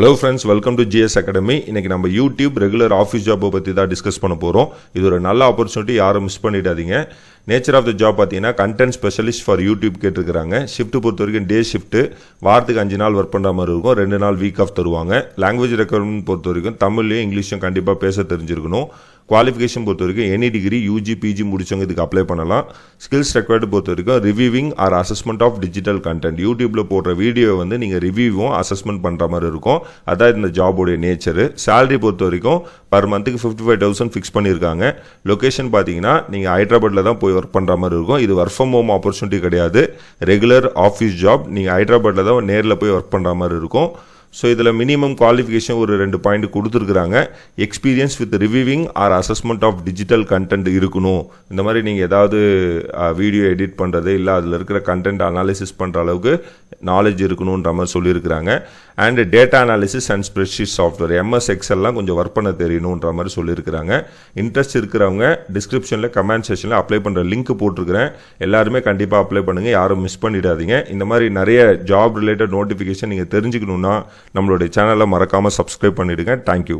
Hello friends, welcome to GS academy. இன்னைக்கு நம்ம YouTube regular office ஜாப்பை பற்றி தான் டிஸ்கஸ் பண்ண போகிறோம். இது ஒரு நல்ல ஆப்பர்ச்சுனிட்டி, யாரும் மிஸ் பண்ணிடாதீங்க. நேச்சர் ஆஃப் த ஜாப் பார்த்தீங்கன்னா கண்டென்ட் ஸ்பெஷலிஸ்ட் ஃபார் யூடியூப் கேட்டிருக்காங்க. ஷிஃப்ட் பொறுத்த வரைக்கும் டே ஷிஃப்ட்டு, வாரத்துக்கு 5 நாள் ஒர்க் பண்ணுற மாதிரி இருக்கும். 2 நாள் வீக் ஆஃப் தருவாங்க. லாங்குவேஜ் ரெக்குவயர்மெண்ட் பொறுத்த வரைக்கும் தமிழ்லையும் இங்கிலீஷும் கண்டிப்பாக பேச தெரிஞ்சிருக்கணும். குவாலிஃபிகேஷன் பொறுத்த வரைக்கும் எனி டிகிரி யூஜி பிஜி முடிச்சவங்க இதுக்கு அப்ளை பண்ணலாம். ஸ்கில்ஸ் ரெக்வயர்டு பொறுத்த வரைக்கும் reviewing or assessment of digital content. யூடியூப்பில் போடுற வீடியோ வந்து நீங்கள் ரிவ்யூவும் அசஸ்மெண்ட் பண்ணுற மாதிரி இருக்கும். அதான் இந்த ஜாபோடைய நேச்சரு. சேலரி பொறுத்த வரைக்கும் பர் மந்த்துக்கு 55,000 ஃபிக்ஸ் பண்ணியிருக்காங்க. லொக்கேஷன் பார்த்தீங்கன்னா நீங்கள் ஹைதராபாத்தில் தான் போய் ஒர்க் பண்ணுற மாதிரி இருக்கும். இது ஒர்க் ஃப்ரம் ஹோம் ஆப்பர்ச்சுனிட்டி கிடையாது, ரெகுலர் ஆஃபீஸ் ஜாப். நீங்கள் ஹைதராபாத்தில் தான் நேரில் போய் ஒர்க் பண்ணுற மாதிரி இருக்கும். ஸோ இதில் மினிமம் குவாலிஃபிகேஷன் ஒரு 2 பாயிண்ட் கொடுத்துருக்குறாங்க. Experience with reviewing or assessment of digital content இருக்கணும். இந்த மாதிரி நீங்கள் ஏதாவது வீடியோ எடிட் பண்ணுறது இல்லை அதில் இருக்கிற கண்டென்ட் அனாலிசிஸ் பண்ணுற அளவுக்கு நாலேஜ் இருக்கணுன்ற மாதிரி சொல்லியிருக்கிறாங்க. And data analysis and spreadsheet software MS எக்ஸல்லாம் கொஞ்சம் ஒர்க் பண்ண தெரியணுன்ற மாதிரி சொல்லியிருக்கிறாங்க. இன்ட்ரெஸ்ட் இருக்கிறவங்க டிஸ்கிரிப்ஷனில் கமெண்ட் செக்ஷனில் அப்ளை பண்ணுற லிங்க் போட்டிருக்கிறேன். எல்லாருமே கண்டிப்பாக அப்ளை பண்ணுங்கள், யாரும் மிஸ் பண்ணிடாதீங்க. இந்த மாதிரி நிறைய ஜாப் ரிலேட்டட் நோட்டிஃபிகேஷன் நீங்கள் தெரிஞ்சுக்கணுன்னா நம்மளுடைய சேனலை மறக்காமல் சப்ஸ்கிரைப் பண்ணிவிடுங்க. தேங்க்யூ.